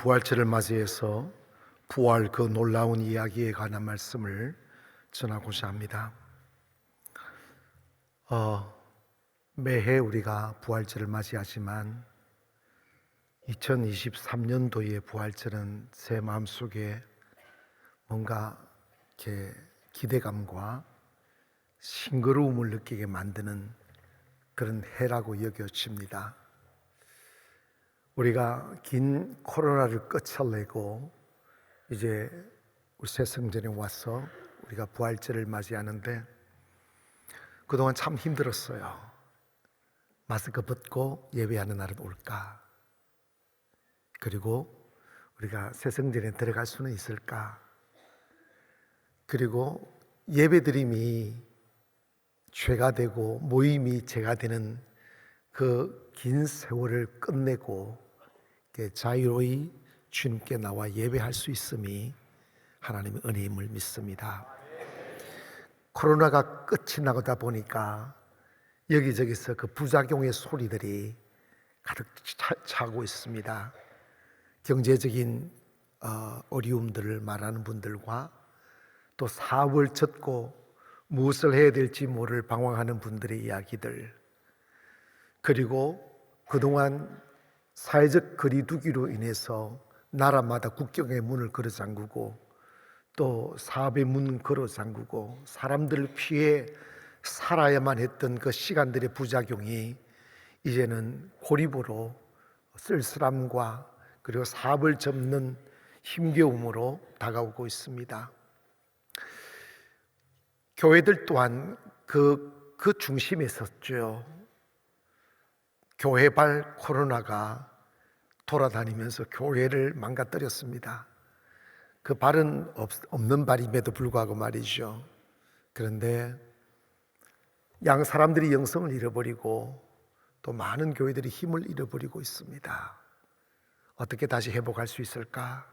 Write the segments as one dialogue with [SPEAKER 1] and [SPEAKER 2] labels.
[SPEAKER 1] 부활절을 맞이해서 부활 그 놀라운 이야기에 관한 말씀을 전하고자 합니다. 매해 우리가 부활절을 맞이하지만 2023년도의 부활절은 제 마음속에 뭔가 이렇게 기대감과 싱그러움을 느끼게 만드는 그런 해라고 여겨집니다. 우리가 긴 코로나를 끝을내고 이제 우리 새성전에 와서 우리가 부활절을 맞이하는데 그동안 참 힘들었어요. 마스크 벗고 예배하는 날은 올까? 그리고 우리가 새성전에 들어갈 수는 있을까? 그리고 예배드림이 죄가 되고 모임이 죄가 되는 그 긴 세월을 끝내고 자유로이 주님께 나와 예배할 수 있음이 하나님의 은혜임을 믿습니다. 코로나가 끝이 나다 보니까 여기저기서 그 부작용의 소리들이 가득 차고 있습니다. 경제적인 어려움들을 말하는 분들과 또 사업을 접고 무엇을 해야 될지 모를 방황하는 분들의 이야기들, 그리고 그동안 사회적 거리두기로 인해서 나라마다 국경의 문을 걸어 잠그고 또 사업의 문 걸어 잠그고 사람들을 피해 살아야만 했던 그 시간들의 부작용이 이제는 고립으로 쓸쓸함과 그리고 사업을 접는 힘겨움으로 다가오고 있습니다. 교회들 또한 그 중심에 섰죠. 교회발 코로나가 돌아다니면서 교회를 망가뜨렸습니다. 그 발은 없는 발임에도 불구하고 말이죠. 그런데 양 사람들이 영성을 잃어버리고 또 많은 교회들이 힘을 잃어버리고 있습니다. 어떻게 다시 회복할 수 있을까?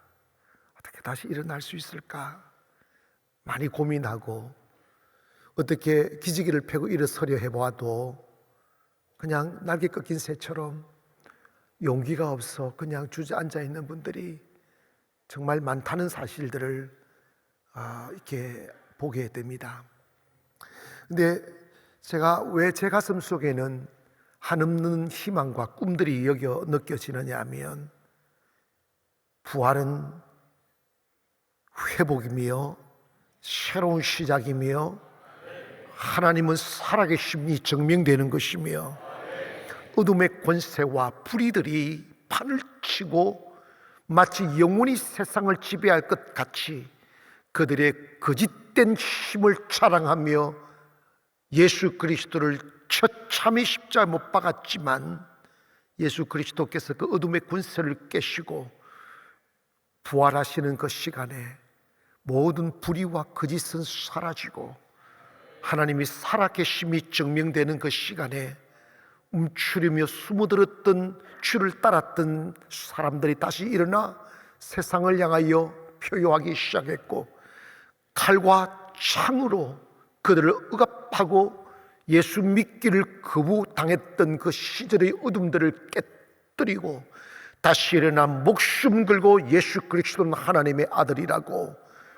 [SPEAKER 1] 어떻게 다시 일어날 수 있을까? 많이 고민하고 어떻게 기지개를 펴고 일어서려 해보아도 그냥 날개 꺾인 새처럼 용기가 없어 그냥 주저앉아 있는 분들이 정말 많다는 사실들을 이렇게 보게 됩니다. 근데 제가 왜 제 가슴 속에는 한없는 희망과 꿈들이 느껴지느냐 하면 부활은 회복이며 새로운 시작이며 하나님은 살아계심이 증명되는 것이며 어둠의 권세와 불의들이 판을 치고 마치 영원히 세상을 지배할 것 같이 그들의 거짓된 힘을 자랑하며 예수 그리스도를 처참히 십자가에 못 박았지만 예수 그리스도께서 그 어둠의 권세를 깨시고 부활하시는 그 시간에 모든 불의와 거짓은 사라지고 하나님이 살아계심이 증명되는 그 시간에 움츠리며 숨어들었던 주를 따랐던 사람들이 다시 일어나 세상을 향하여 표효하기 시작했고 칼과 창으로 그들을 억압하고 예수 믿기를 거부당했던 그 시절의 어둠들을 깨뜨리고 다시 일어나 목숨 걸고 예수 그리스도는 하나님의 아들이라고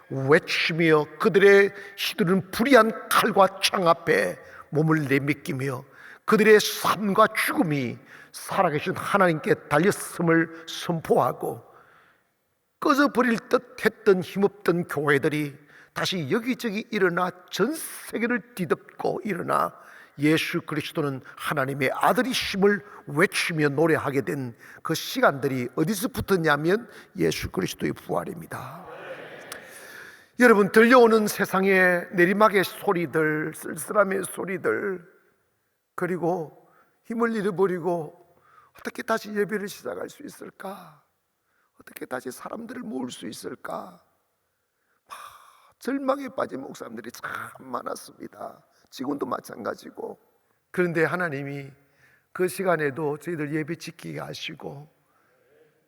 [SPEAKER 1] 외치며 그들의 시들은 불의한 칼과 창 앞에 몸을 내맡기며 그들의 삶과 죽음이 살아계신 하나님께 달렸음을 선포하고 꺼져버릴 듯 했던 힘없던 교회들이 다시 여기저기 일어나 전 세계를 뒤덮고 일어나 예수 그리스도는 하나님의 아들이심을 외치며 노래하게 된 그 시간들이 어디서 붙었냐면 예수 그리스도의 부활입니다. 여러분, 들려오는 세상의 내리막의 소리들, 쓸쓸함의 소리들, 그리고 힘을 잃어버리고 어떻게 다시 예배를 시작할 수 있을까? 어떻게 다시 사람들을 모을 수 있을까? 절망에 빠진 목사님들이 참 많았습니다. 지금도 마찬가지고. 그런데 하나님이 그 시간에도 저희들 예배 지키게 하시고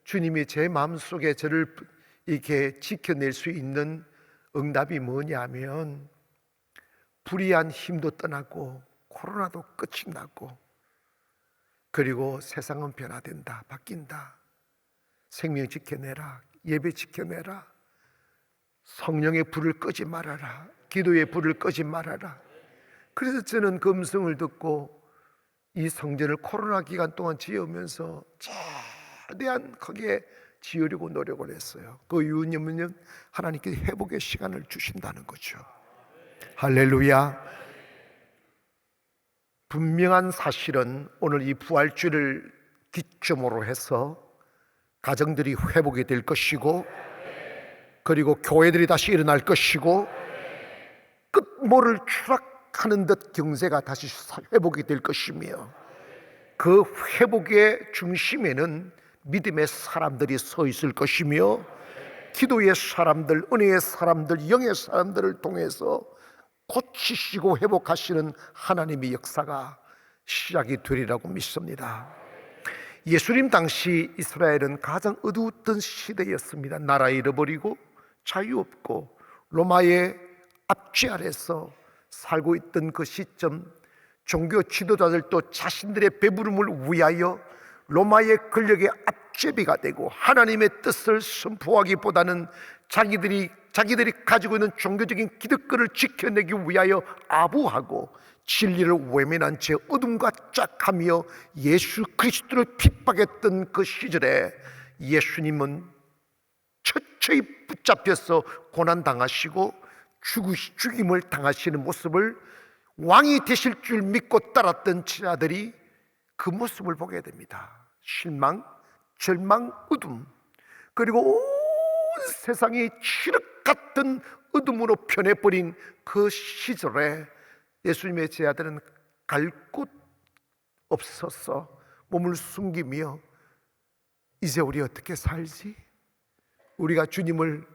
[SPEAKER 1] 주님이 제 마음속에 저를 이렇게 지켜낼 수 있는 응답이 뭐냐면 불의한 힘도 떠나고 코로나도 끝이 나고 그리고 세상은 변화된다, 바뀐다. 생명 지켜내라, 예배 지켜내라, 성령의 불을 끄지 말아라, 기도의 불을 끄지 말아라. 그래서 저는 그 음성을 듣고 이 성전을 코로나 기간 동안 지으면서 최대한 크게 지으려고 노력을 했어요. 그 이유는 하나님께서 회복의 시간을 주신다는 거죠. 할렐루야. 분명한 사실은 오늘 이 부활주를 기점으로 해서 가정들이 회복이 될 것이고, 그리고 교회들이 다시 일어날 것이고, 끝모를 추락하는 듯 경제가 다시 회복이 될 것이며, 그 회복의 중심에는 믿음의 사람들이 서 있을 것이며, 기도의 사람들, 은혜의 사람들, 영의 사람들을 통해서 고치시고 회복하시는 하나님의 역사가 시작이 되리라고 믿습니다. 예수님 당시 이스라엘은 가장 어두웠던 시대였습니다. 나라 잃어버리고 자유 없고 로마의 압제 아래서 살고 있던 그 시점, 종교 지도자들도 자신들의 배부름을 위하여 로마의 권력의 압제비가 되고 하나님의 뜻을 선포하기보다는 자기들이 가지고 있는 종교적인 기득권을 지켜내기 위하여 아부하고 진리를 외면한 채 어둠과 짝하며 예수 그리스도를 핍박했던 그 시절에 예수님은 처처히 붙잡혀서 고난당하시고 죽임을 당하시는 모습을 왕이 되실 줄 믿고 따랐던 제자들이 그 모습을 보게 됩니다. 실망, 절망, 어둠, 그리고 온 세상이 칠흑 같은 어둠으로 변해버린 그 시절에 예수님의 제자들은 갈 곳 없어서 몸을 숨기며 이제 우리 어떻게 살지? 우리가 주님을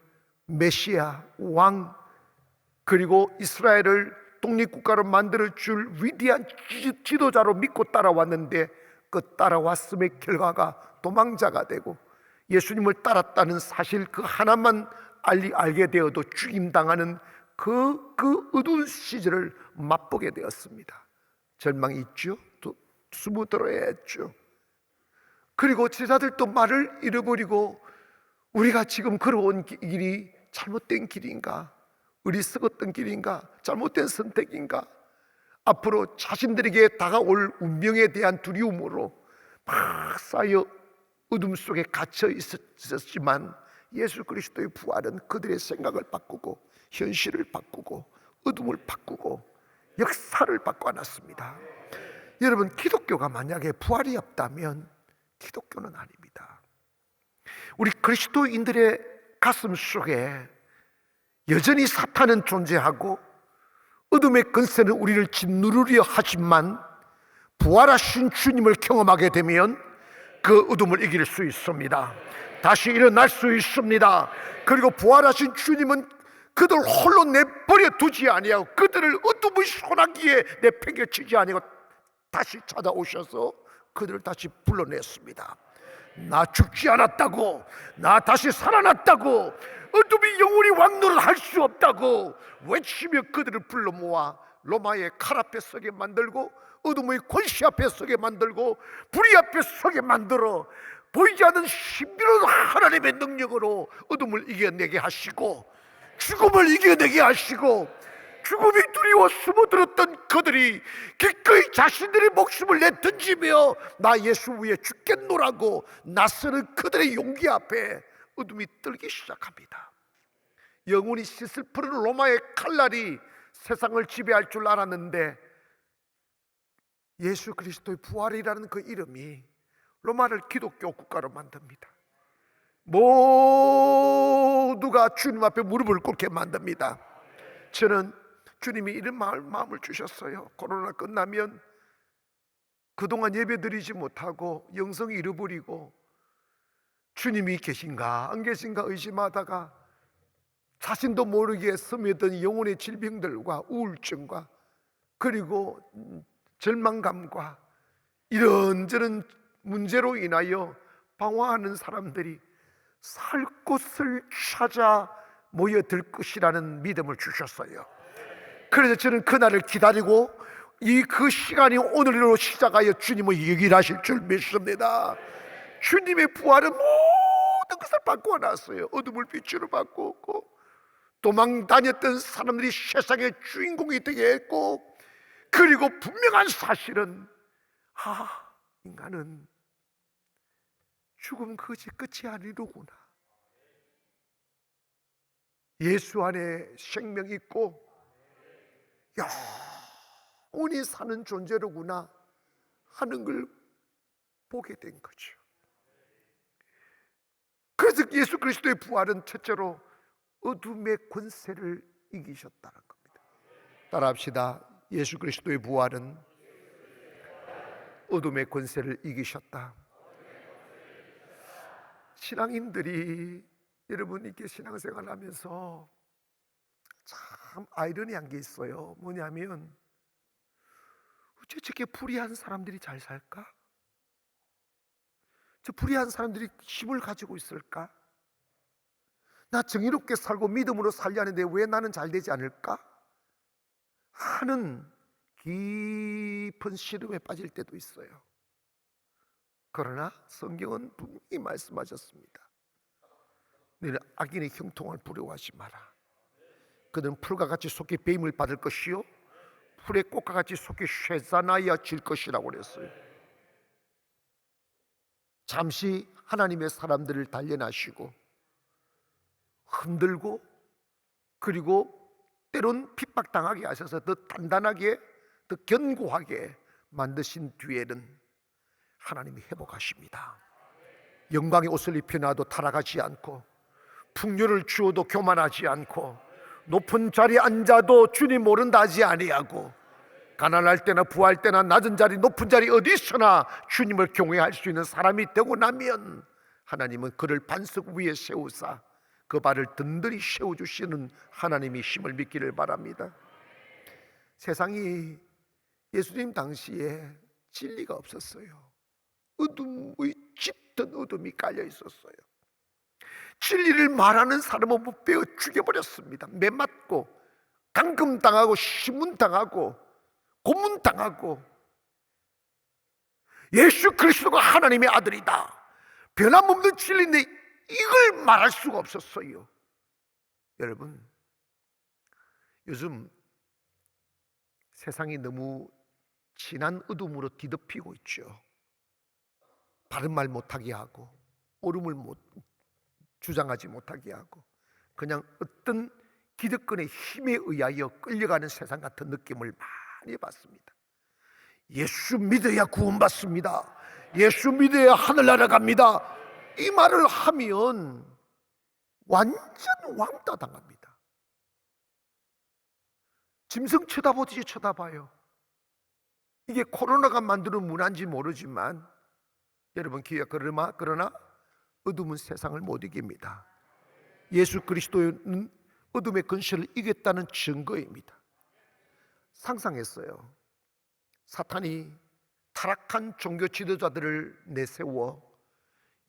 [SPEAKER 1] 메시아, 왕, 그리고 이스라엘을 독립국가로 만들어줄 위대한 지도자로 믿고 따라왔는데 그 따라왔음의 결과가 도망자가 되고 예수님을 따랐다는 사실 그 하나만 알게 되어도 죽임당하는 그 어두운 시절을 맛보게 되었습니다. 절망이 있죠. 또 숨어들어야 했죠. 그리고 제자들도 말을 잃어버리고 우리가 지금 걸어온 길이 잘못된 길인가? 어리석었던 길인가? 잘못된 선택인가? 앞으로 자신들에게 다가올 운명에 대한 두려움으로 막 쌓여 어둠 속에 갇혀 있었지만 예수 그리스도의 부활은 그들의 생각을 바꾸고 현실을 바꾸고 어둠을 바꾸고 역사를 바꿔놨습니다. 여러분, 기독교가 만약에 부활이 없다면 기독교는 아닙니다. 우리 그리스도인들의 가슴 속에 여전히 사탄은 존재하고 어둠의 권세는 우리를 짓누르려 하지만 부활하신 주님을 경험하게 되면 그 어둠을 이길 수 있습니다. 다시 일어날 수 있습니다. 그리고 부활하신 주님은 그들 홀로 내버려 두지 아니하고 그들을 어둠의 소나기에 내팽개치지 아니하고 다시 찾아오셔서 그들을 다시 불러냈습니다. 나 죽지 않았다고, 나 다시 살아났다고, 어둠이 영원히 왕노를 할 수 없다고 외치며 그들을 불러 모아 로마의 칼 앞에 서게 만들고 어둠의 권세 앞에 서게 만들고 불의 앞에 서게 만들어 보이지 않는 신비로운 하나님의 능력으로 어둠을 이겨내게 하시고 죽음을 이겨내게 하시고 죽음이 두려워 숨어들었던 그들이 기꺼이 자신들의 목숨을 내던지며 나 예수 위에 죽겠노라고 나서는 그들의 용기 앞에 어둠이 떨기 시작합니다. 영원히 씻을 푸른 로마의 칼날이 세상을 지배할 줄 알았는데 예수 그리스도의 부활이라는 그 이름이 로마를 기독교 국가로 만듭니다. 모두가 주님 앞에 무릎을 꿇게 만듭니다. 저는 주님이 이런 마음을 주셨어요. 코로나 끝나면 그동안 예배드리지 못하고 영성이 잃어버리고 주님이 계신가 안 계신가 의심하다가 자신도 모르게 스며든 영혼의 질병들과 우울증과 그리고 절망감과 이런저런 문제로 인하여 방황하는 사람들이 살 곳을 찾아 모여들 것이라는 믿음을 주셨어요. 그래서 저는 그날을 기다리고 그 시간이 오늘로 시작하여 주님을 얘기를 하실 줄 믿습니다. 주님의 부활은 모든 것을 바꾸어 놨어요. 어둠을 빛으로 바꾸었고, 도망 다녔던 사람들이 세상의 주인공이 되게 했고, 그리고 분명한 사실은 인간은 죽음 그것이 끝이 아니로구나. 예수 안에 생명이 있고 영원히 사는 존재로구나 하는 걸 보게 된 거죠. 그래서 예수 그리스도의 부활은 첫째로 어둠의 권세를 이기셨다는 겁니다. 따라합시다. 예수 그리스도의 부활은 어둠의 권세를 이기셨다. 신앙인들이 여러분 이렇게 신앙생활을 하면서 참 아이러니한 게 있어요. 뭐냐면 어째 저렇게 불의한 사람들이 잘 살까? 저 불의한 사람들이 힘을 가지고 있을까? 나 정의롭게 살고 믿음으로 살려 하는데 왜 나는 잘 되지 않을까? 하는 깊은 시름에 빠질 때도 있어요. 그러나 성경은 분명히 말씀하셨습니다. 너는 악인의 형통을 부러워하지 마라. 그는 풀과 같이 속히 배임을 받을 것이요 풀의 꽃과 같이 속히 쇠사나야 질 것이라고 그랬어요. 잠시 하나님의 사람들을 단련하시고 흔들고, 그리고 때론 핍박당하게 하셔서 더 단단하게, 더 견고하게 만드신 뒤에는 하나님이 회복하십니다. 영광의 옷을 입혀놔도 타락하지 않고, 풍요를 주어도 교만하지 않고, 높은 자리에 앉아도 주님 모른다 하지 아니하고, 가난할 때나 부할 때나 낮은 자리 높은 자리 어디 있으나 주님을 경외할 수 있는 사람이 되고 나면 하나님은 그를 반석 위에 세우사 그 발을 든든히 세워주시는 하나님이 힘을 믿기를 바랍니다. 세상이 예수님 당시에 진리가 없었어요. 어둠의 짙은 어둠이 깔려 있었어요. 진리를 말하는 사람은 못 베어 죽여버렸습니다. 매맞고 감금당하고 신문당하고 고문당하고, 예수 그리스도가 하나님의 아들이다, 변함없는 진리인데 이걸 말할 수가 없었어요. 여러분, 요즘 세상이 너무 진한 어둠으로 뒤덮이고 있죠. 바른 말 못하게 하고, 옳음을 주장하지 못하게 하고, 그냥 어떤 기득권의 힘에 의하여 끌려가는 세상 같은 느낌을 많이 받습니다. 예수 믿어야 구원받습니다. 예수 믿어야 하늘나라 갑니다. 이 말을 하면 완전 왕따 당합니다. 짐승 쳐다보듯이 쳐다봐요. 이게 코로나가 만드는 문화인지 모르지만 여러분 그러나 어둠은 세상을 못 이깁니다. 예수 그리스도는 어둠의 권세를 이겼다는 증거입니다. 상상했어요. 사탄이 타락한 종교 지도자들을 내세워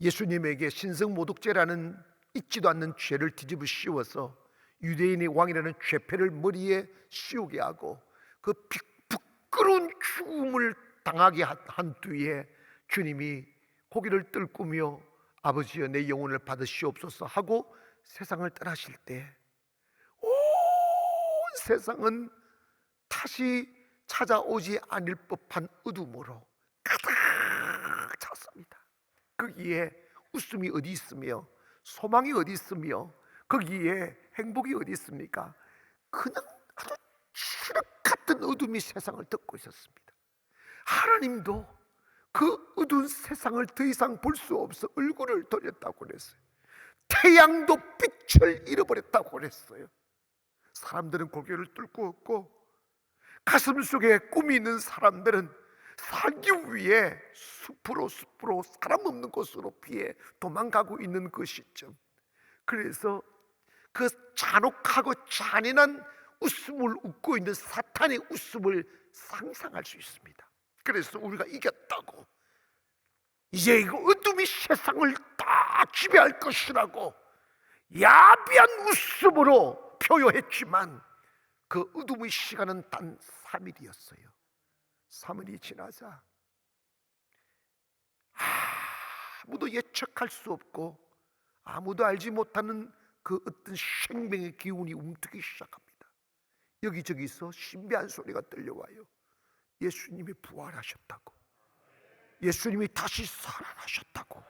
[SPEAKER 1] 예수님에게 신성모독죄라는 있지도 않는 죄를 뒤집어 씌워서 유대인의 왕이라는 죄패를 머리에 씌우게 하고 그 부끄러운 죽음을 당하게 한 뒤에 주님이 고개를 떨구며 아버지여 내 영혼을 받으시옵소서 하고 세상을 떠나실 때 온 세상은 다시 찾아오지 않을 법한 어둠으로 가득 찼습니다. 거기에 웃음이 어디 있으며 소망이 어디 있으며 거기에 행복이 어디 있습니까? 그냥 아주 칠흑 같은 어둠이 세상을 덮고 있었습니다. 하나님도 그 어두운 세상을 더 이상 볼 수 없어 얼굴을 돌렸다고 그랬어요. 태양도 빛을 잃어버렸다고 그랬어요. 사람들은 고개를 뚫고 웃고, 가슴 속에 꿈이 있는 사람들은 살기 위해 숲으로 사람 없는 곳으로 피해 도망가고 있는 그 시점, 그래서 그 잔혹하고 잔인한 웃음을 웃고 있는 사탄의 웃음을 상상할 수 있습니다. 그래서 우리가 이겼다고, 이제 이거 어둠이 세상을 다 지배할 것이라고 야비한 웃음으로 표현했지만 그 어둠의 시간은 단 3일이었어요. 3일이 지나자 아무도 예측할 수 없고 아무도 알지 못하는 그 어떤 생명의 기운이 움트기 시작합니다. 여기저기서 신비한 소리가 들려와요. 예수님이 부활하셨다고, 예수님이 다시 살아나셨다고.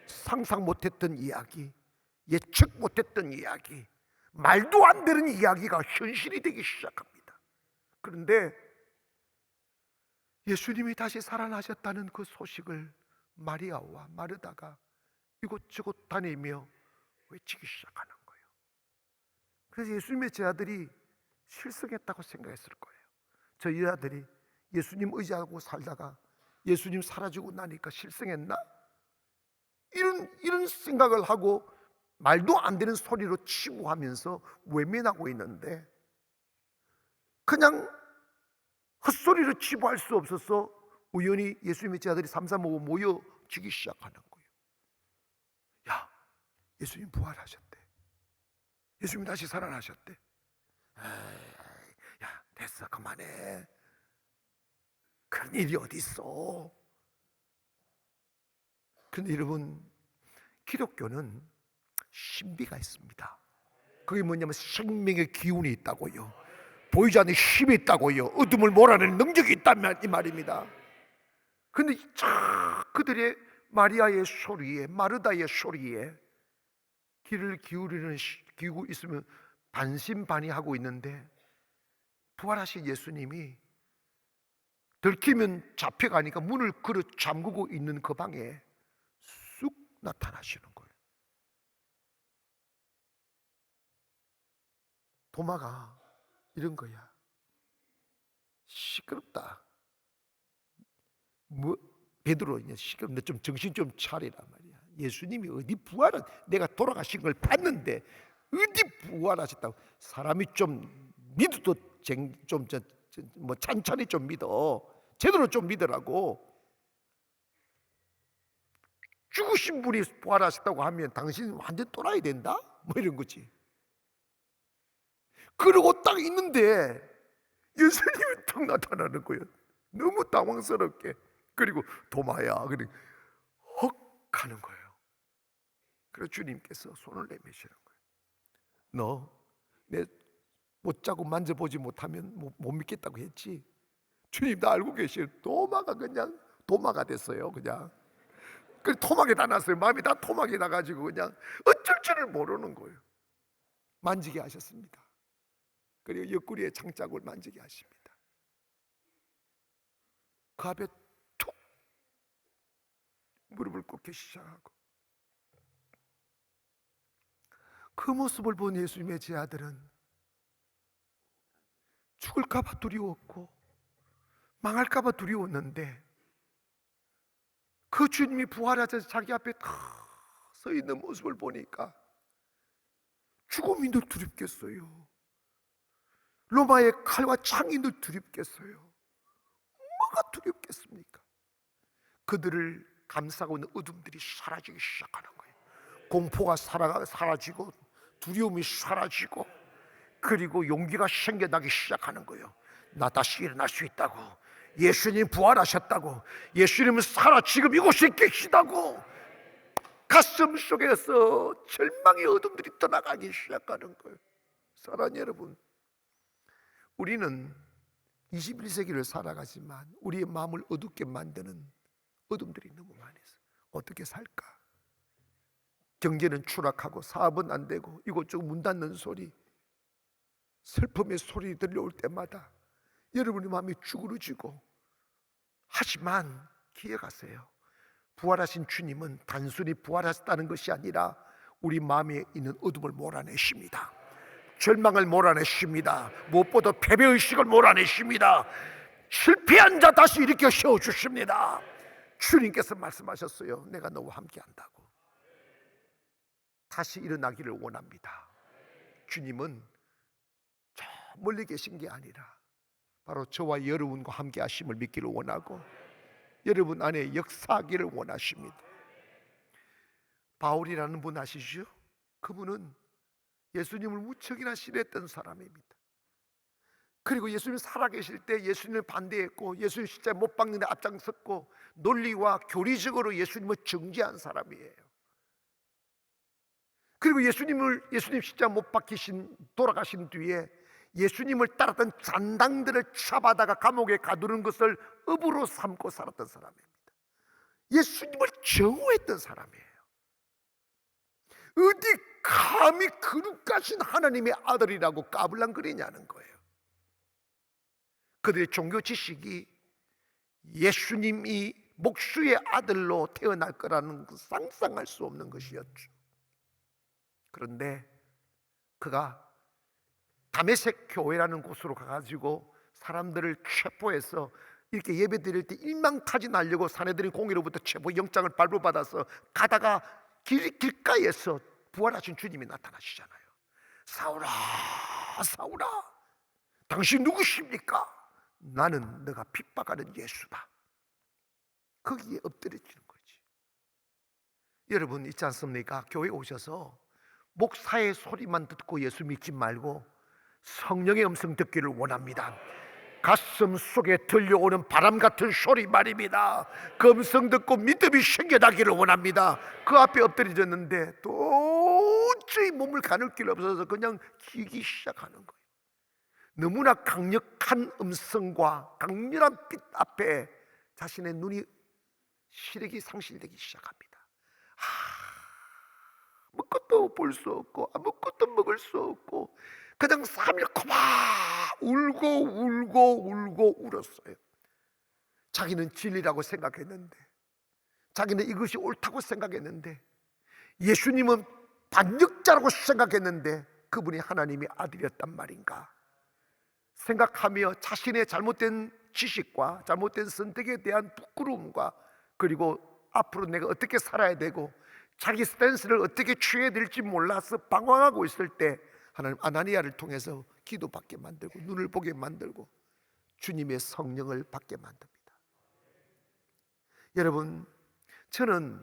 [SPEAKER 1] 상상 못했던 이야기, 예측 못했던 이야기, 말도 안 되는 이야기가 현실이 되기 시작합니다. 그런데 예수님이 다시 살아나셨다는 그 소식을 마리아와 마르다가 이곳저곳 다니며 외치기 시작하는 거예요. 그래서 예수님의 제자들이 실성했다고 생각했을 거예요. 저희 아들이 예수님 의지하고 살다가 예수님 사라지고 나니까 실성했나? 이런 생각을 하고 말도 안 되는 소리로 치부하면서 외면하고 있는데, 그냥 헛소리로 치부할 수 없어서 우연히 예수님의 제자들이 삼삼오오 모여지기 시작하는 거예요. 야, 예수님 부활하셨대. 예수님 다시 살아나셨대. 에이, 야, 됐어, 그만해. 그런 일이 어디 있어? 그런데 여러분, 기독교는 신비가 있습니다. 그게 뭐냐면 생명의 기운이 있다고요, 보이지 않는 힘이 있다고요, 어둠을 몰아내는 능력이 있다면 이 말입니다. 그런데 그들의 마리아의 소리에, 마르다의 소리에 귀를 기울이고 있으면 반신반의하고 있는데, 부활하신 예수님이 들키면 잡혀가니까 문을 걸어 잠그고 있는 그 방에 쑥 나타나시는 거예요. 도마가 이런 거야. 시끄럽다. 뭐 베드로, 이제 시끄럽다. 좀 정신 좀 차리라 말이야. 예수님이 어디 부활은, 내가 돌아가신 걸 봤는데 어디 부활하셨다고. 사람이 좀 믿어도 뭐 찬찬히 좀 믿어. 제대로 좀 믿으라고. 죽으신 분이 부활하셨다고 하면 당신 완전 또라이 된다? 뭐 이런 거지. 그러고 딱 있는데 예수님이 딱 나타나는 거예요. 너무 당황스럽게. 그리고 도마야, 그래 헉 하는 거예요. 그래서 주님께서 손을 내미시는 거예요. 너 내 못 자고 만져보지 못하면 못 믿겠다고 했지? 주님 다 알고 계시요. 도마가 그냥 도마가 됐어요. 그냥 그 토막이 다 났어요. 마음이 다 토막이 나가지고 그냥 어쩔 줄을 모르는 거예요. 만지게 하셨습니다. 그리고 옆구리에 장작을 만지게 하십니다. 그 앞에 툭 무릎을 꿇기 시작하고, 그 모습을 본 예수님의 제자들은 죽을까봐 두려웠고 망할까봐 두려웠는데, 그 주님이 부활하셔서 자기 앞에 서 있는 모습을 보니까 죽음이 늘 두렵겠어요. 로마의 칼과 창이 늘 두렵겠어요. 뭐가 두렵겠습니까? 그들을 감싸고 있는 어둠들이 사라지기 시작하는 거예요. 공포가 사라지고 두려움이 사라지고, 그리고 용기가 생겨나기 시작하는 거예요. 나 다시 일어날 수 있다고, 예수님 부활하셨다고, 예수님은 지금 이곳에 계시다고. 가슴 속에서 절망의 어둠들이 떠나가기 시작하는 거예요. 사랑하는 여러분, 우리는 21세기를 살아가지만 우리의 마음을 어둡게 만드는 어둠들이 너무 많이 있어요. 어떻게 살까? 경제는 추락하고 사업은 안 되고 이곳저곳 문 닫는 소리, 슬픔의 소리 들려올 때마다 여러분의 마음이 쭈그러지고, 하지만 기억하세요. 부활하신 주님은 단순히 부활하셨다는 것이 아니라 우리 마음에 있는 어둠을 몰아내십니다. 절망을 몰아내십니다. 무엇보다 패배의식을 몰아내십니다. 실패한 자 다시 일으켜 세워주십니다. 주님께서 말씀하셨어요. 내가 너와 함께한다고. 다시 일어나기를 원합니다. 주님은 저 멀리 계신 게 아니라 바로 저와 여러분과 함께 하심을 믿기를 원하고, 여러분 안에 역사하기를 원하십니다. 바울이라는 분 아시죠? 그분은 예수님을 무척이나 싫어했던 사람입니다. 그리고 예수님 살아계실 때 예수님을 반대했고, 예수님 십자가에 못 박는 데 앞장섰고, 논리와 교리적으로 예수님을 정죄한 사람이에요. 그리고 예수님 십자가 못 박히신 돌아가신 뒤에 예수님을 따랐던 잔당들을 잡아다가 감옥에 가두는 것을 업으로 삼고 살았던 사람입니다. 예수님을 정오했던 사람이에요. 어디 감히 거룩하신 하나님의 아들이라고 까불랑거리냐는 거예요. 그들의 종교 지식이 예수님이 목수의 아들로 태어날 거라는 상상할 수 없는 것이었죠. 그런데 그가 다메섹 교회라는 곳으로 가가지고 사람들을 체포해서 이렇게 예배 드릴 때 일망타진하려고 사내들인 공의로부터 체포 영장을 발부받아서 가다가 길가에서 부활하신 주님이 나타나시잖아요. 사울아, 사울아, 당신 누구십니까? 나는 너가 핍박하는 예수다. 거기에 엎드려지는 거지. 여러분 있지 않습니까? 교회 오셔서 목사의 소리만 듣고 예수 믿지 말고 성령의 음성 듣기를 원합니다. 가슴 속에 들려오는 바람 같은 소리 말입니다. 그 음성 듣고 믿음이 생겨나기를 원합니다. 그 앞에 엎드려졌는데 도저히 몸을 가눌 길 없어서 그냥 기기 시작하는 거예요. 너무나 강력한 음성과 강렬한 빛 앞에 자신의 눈이 시력이 상실되기 시작합니다. 아무것도 볼 수 없고 아무것도 먹을 수 없고 그냥 3일 코마 울고 울었어요. 자기는 진리라고 생각했는데, 자기는 이것이 옳다고 생각했는데, 예수님은 반역자라고 생각했는데 그분이 하나님의 아들이었단 말인가 생각하며 자신의 잘못된 지식과 잘못된 선택에 대한 부끄러움과 그리고 앞으로 내가 어떻게 살아야 되고 자기 스탠스를 어떻게 취해야 될지 몰라서 방황하고 있을 때 하나님 아나니아를 통해서 기도받게 만들고 눈을 보게 만들고 주님의 성령을 받게 만듭니다. 여러분, 저는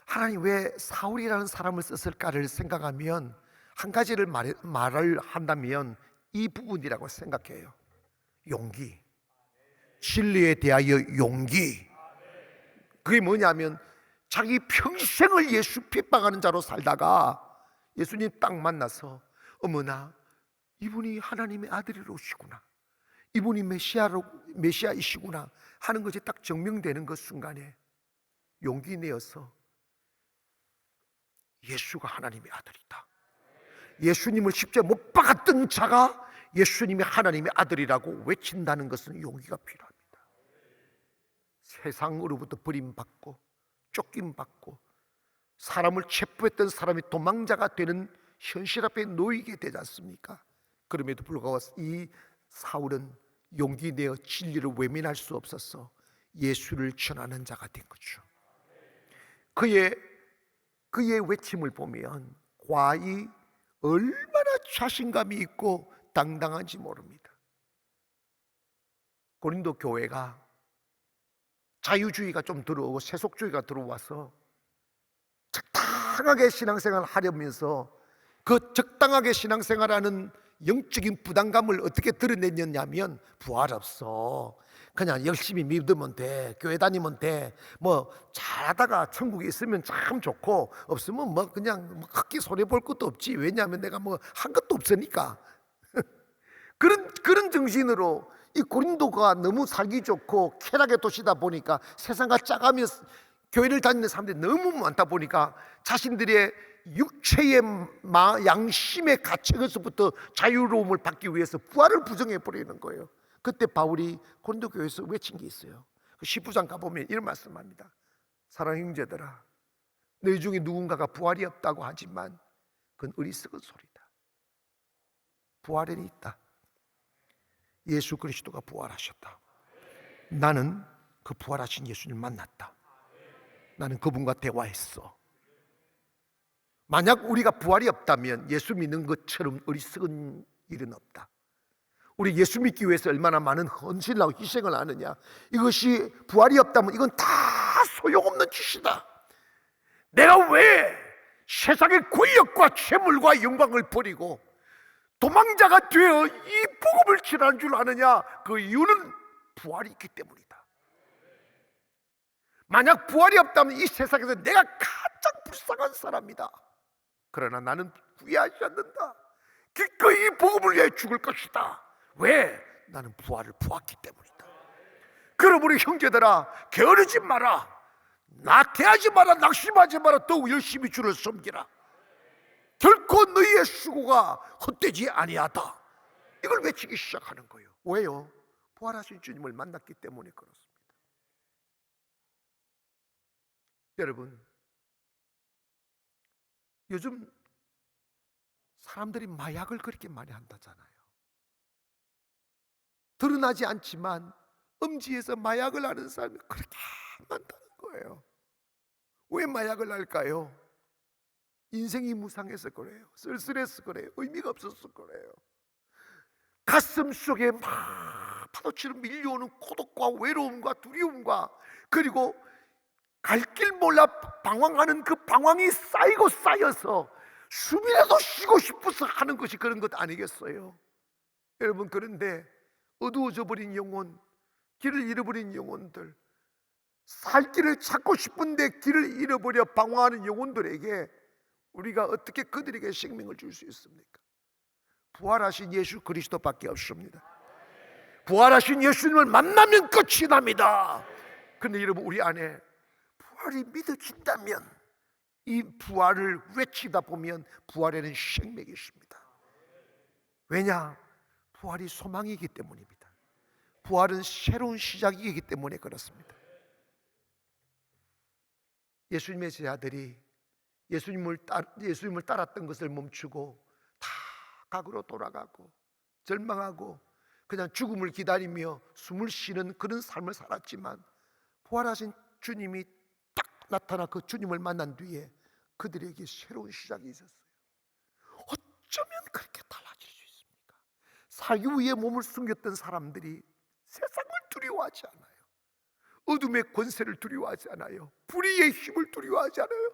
[SPEAKER 1] 하나님 왜 사울이라는 사람을 썼을까를 생각하면 한 가지를 말을 한다면 이 부분이라고 생각해요. 용기, 진리에 대하여 용기. 그게 뭐냐면 자기 평생을 예수 핍박하는 자로 살다가 예수님 딱 만나서 어머나 이분이 하나님의 아들이로시구나, 이분이 메시아이시구나 하는 것이 딱 증명되는 그 순간에 용기 내어서 예수가 하나님의 아들이다, 예수님을 십자가에 못 박았던 자가 예수님이 하나님의 아들이라고 외친다는 것은 용기가 필요합니다. 세상으로부터 버림받고 쫓김받고 사람을 체포했던 사람이 도망자가 되는 현실 앞에 놓이게 되지 않습니까? 그럼에도 불구하고 이 사울은 용기 내어 진리를 외면할 수 없어서 예수를 전하는 자가 된 거죠. 그의 외침을 보면 과히 얼마나 자신감이 있고 당당한지 모릅니다. 고린도 교회가 자유주의가 좀 들어오고 세속주의가 들어와서 적당하게 신앙생활을 하려면서 그 적당하게 신앙생활하는 영적인 부담감을 어떻게 드러냈냐면 부활 없어, 그냥 열심히 믿으면 돼, 교회 다니면 돼, 뭐 잘하다가 천국에 있으면 참 좋고 없으면 뭐 그냥 크게 손해볼 것도 없지, 왜냐하면 내가 뭐 한 것도 없으니까 그런 정신으로 이 고린도가 너무 살기 좋고 쾌락의 도시다 보니까 세상과 짜가며 교회를 다니는 사람들이 너무 많다 보니까 자신들의 육체의 양심의 가책에서부터 자유로움을 받기 위해서 부활을 부정해 버리는 거예요. 그때 바울이 고린도 교회에서 외친 게 있어요. 그 10부장 가보면 이런 말씀합니다. 사랑하는 형제들아, 너희 중에 누군가가 부활이 없다고 하지만 그건 어리석은 소리다. 부활은 있다. 예수 그리스도가 부활하셨다. 나는 그 부활하신 예수님 만났다. 나는 그분과 대화했어. 만약 우리가 부활이 없다면 예수 믿는 것처럼 어리석은 일은 없다. 우리 예수 믿기 위해서 얼마나 많은 헌신을 하고 희생을 하느냐. 이것이 부활이 없다면 이건 다 소용없는 짓이다. 내가 왜 세상의 권력과 재물과 영광을 버리고 도망자가 되어 이 복음을 전하는 줄 아느냐. 그 이유는 부활이 있기 때문이다. 만약 부활이 없다면 이 세상에서 내가 가장 불쌍한 사람이다. 그러나 나는 후회하지 않는다. 기꺼이 복음을 위해 죽을 것이다. 왜? 나는 부활을 보았기 때문이다. 그러므로 형제들아, 게으르지 마라. 낙태하지 마라. 낙심하지 마라. 더욱 열심히 주를 섬기라. 결코 너희의 수고가 헛되지 아니하다. 이걸 외치기 시작하는 거예요. 왜요? 부활하신 주님을 만났기 때문에 그렇습니다. 여러분, 요즘 사람들이 마약을 그렇게 많이 한다잖아요. 드러나지 않지만 음지에서 마약을 하는 사람이 그렇게 많다는 거예요. 왜 마약을 할까요? 인생이 무상해서 그래요. 쓸쓸해서 그래요. 의미가 없어서 그래요. 가슴 속에 막 파도처럼 밀려오는 고독과 외로움과 두려움과, 그리고 갈 길 몰라 방황하는 그 방황이 쌓이고 쌓여서 숨이라도 쉬고 싶어서 하는 것이 그런 것 아니겠어요? 여러분, 그런데 어두워져 버린 영혼, 길을 잃어버린 영혼들, 살 길을 찾고 싶은데 길을 잃어버려 방황하는 영혼들에게 우리가 어떻게 그들에게 생명을 줄 수 있습니까? 부활하신 예수 그리스도밖에 없습니다. 부활하신 예수님을 만나면 끝이 납니다. 그런데 여러분, 우리 안에 부활이 믿어진다면 이 부활을 외치다 보면 부활에는 생명이 있습니다. 왜냐? 부활이 소망이기 때문입니다. 부활은 새로운 시작이기 때문에 그렇습니다. 예수님의 제자들이 예수님을 따랐던 것을 멈추고 다 각으로 돌아가고 절망하고 그냥 죽음을 기다리며 숨을 쉬는 그런 삶을 살았지만, 부활하신 주님이 딱 나타나 그 주님을 만난 뒤에 그들에게 새로운 시작이 있었어요. 어쩌면 그렇게 달라질 수 있습니까? 사기 위에 몸을 숨겼던 사람들이 세상을 두려워하지 않아요. 어둠의 권세를 두려워하지 않아요. 불의의 힘을 두려워하지 않아요.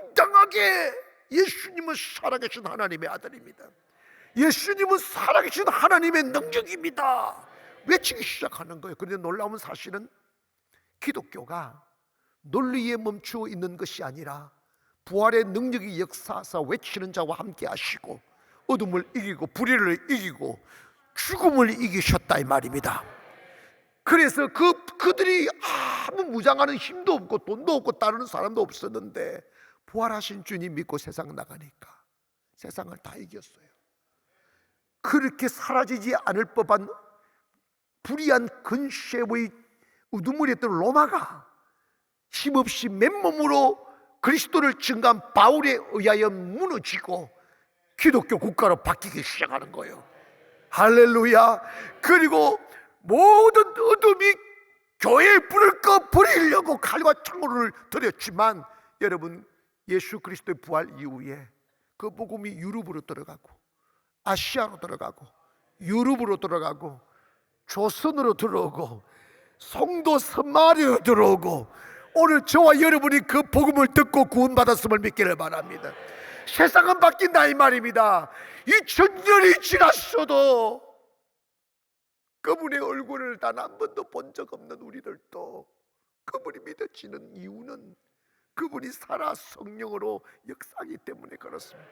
[SPEAKER 1] 당당하게 예수님은 살아계신 하나님의 아들입니다. 예수님은 살아계신 하나님의 능력입니다. 외치기 시작하는 거예요. 그런데 놀라운 사실은 기독교가 논리에 멈추어 있는 것이 아니라 부활의 능력이 역사하사 외치는 자와 함께 하시고 어둠을 이기고 불의를 이기고 죽음을 이기셨다 이 말입니다. 그래서 그들이 아무 무장하는 힘도 없고 돈도 없고 따르는 사람도 없었는데 부활하신 주님 믿고 세상 나가니까 세상을 다 이겼어요. 그렇게 사라지지 않을 법한 불의한 근세의 우두머리였던 로마가 힘없이 맨몸으로 그리스도를 증거한 바울에 의하여 무너지고 기독교 국가로 바뀌기 시작하는 거예요. 할렐루야. 그리고 모든 어둠이 교회의 불을 꺼버리려고 칼과 창으로를 들였지만, 여러분, 예수 그리스도의 부활 이후에 그 복음이 유럽으로 들어가고 아시아로 들어가고 유럽으로 들어가고 조선으로 들어오고 성도 서마리아로 들어오고, 오늘 저와 여러분이 그 복음을 듣고 구원받았음을 믿기를 바랍니다. 세상은 바뀐다 이 말입니다. 2000년이 지났어도 그분의 얼굴을 단 한 번도 본 적 없는 우리들도 그분이 믿어지는 이유는 그분이 살아 성령으로 역사하기 때문에 그렇습니다.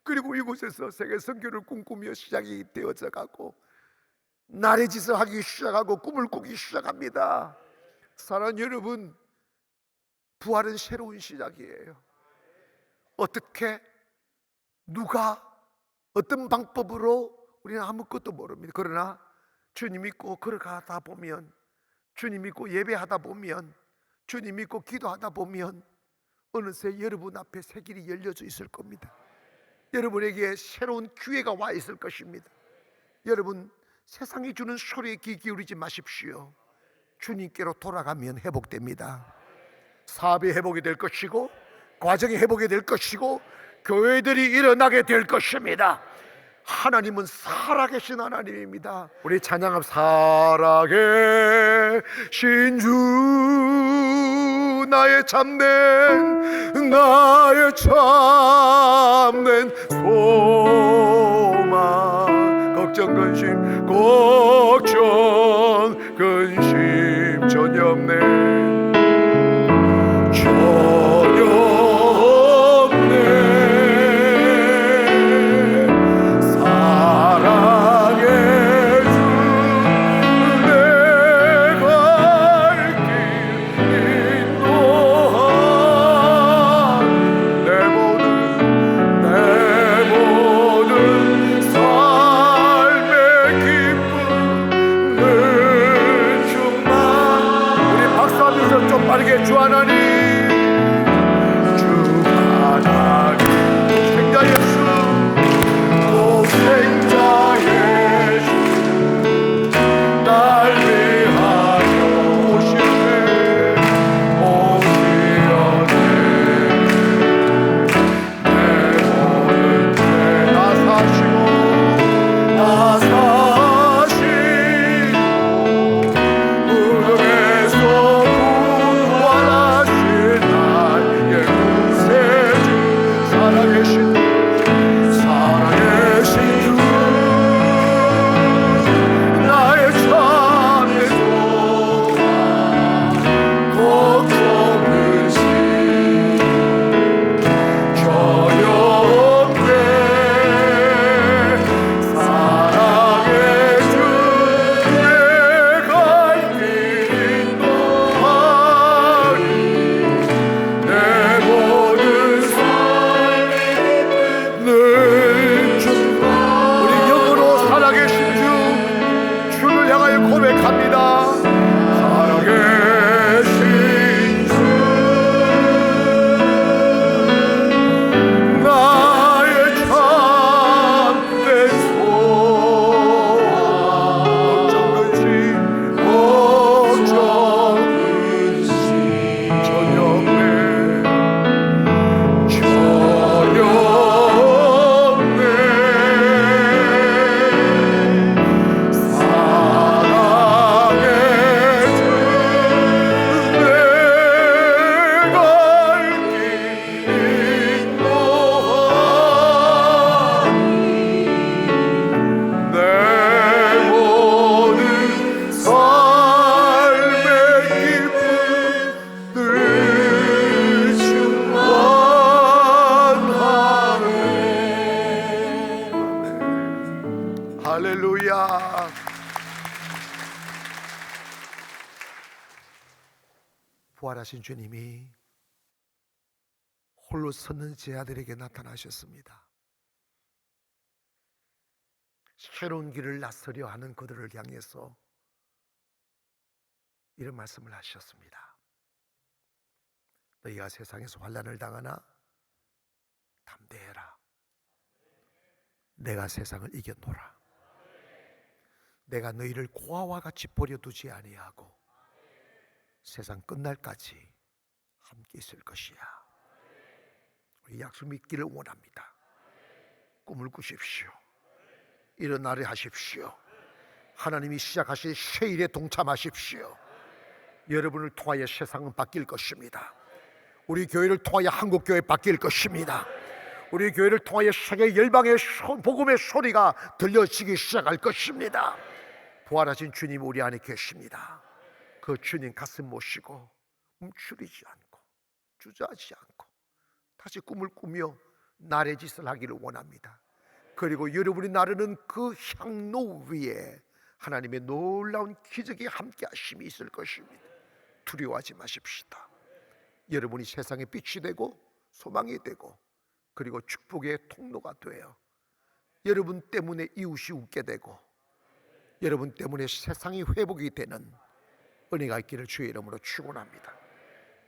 [SPEAKER 1] 그리고 이곳에서 세계 선교를 꿈꾸며 시작이 되어져 가고 나의 짓을 하기 시작하고 꿈을 꾸기 시작합니다. 사랑하는 여러분, 부활은 새로운 시작이에요. 어떻게, 누가, 어떤 방법으로 우리는 아무것도 모릅니다. 그러나 주님 믿고 걸어가다 보면, 주님 믿고 예배하다 보면, 주님 믿고 기도하다 보면 어느새 여러분 앞에 새 길이 열려져 있을 겁니다. 여러분에게 새로운 기회가 와 있을 것입니다. 여러분, 세상이 주는 소리에 귀 기울이지 마십시오. 주님께로 돌아가면 회복됩니다. 사업이 회복이 될 것이고 과정이 회복이 될 것이고 교회들이 일어나게 될 것입니다. 하나님은 살아계신 하나님입니다. 우리 찬양합 살아계신 주 나의 참된 소망 걱정 근심 전혀 없네 전혀 할렐루야. 부활하신 주님이 홀로 섰는 제 아들에게 나타나셨습니다. 새로운 길을 나서려 하는 그들을 향해서 이런 말씀을 하셨습니다. 너희가 세상에서 환난을 당하나 담대해라. 내가 세상을 이겼노라. 내가 너희를 고아와 같이 버려두지 아니하고 세상 끝날까지 함께 있을 것이야. 우리 약속 믿기를 원합니다. 꿈을 꾸십시오. 일어나려 하십시오. 하나님이 시작하신 새 일에 동참하십시오. 여러분을 통하여 세상은 바뀔 것입니다. 우리 교회를 통하여 한국교회 바뀔 것입니다. 우리 교회를 통하여 세계 열방의 복음의 소리가 들려지기 시작할 것입니다. 부활하신 주님 우리 안에 계십니다. 그 주님 가슴 모시고 움츠리지 않고 주저하지 않고 다시 꿈을 꾸며 나의 짓을 하기를 원합니다. 그리고 여러분이 나르는 그 향로 위에 하나님의 놀라운 기적이 함께 하심이 있을 것입니다. 두려워하지 마십시다. 여러분이 세상의 빛이 되고 소망이 되고 그리고 축복의 통로가 되어 여러분 때문에 이웃이 웃게 되고 여러분 때문에 세상이 회복이 되는 은혜가 있기를 주의 이름으로 축원합니다.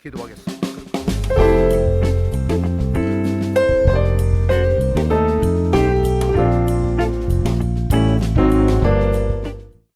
[SPEAKER 1] 기도하겠습니다.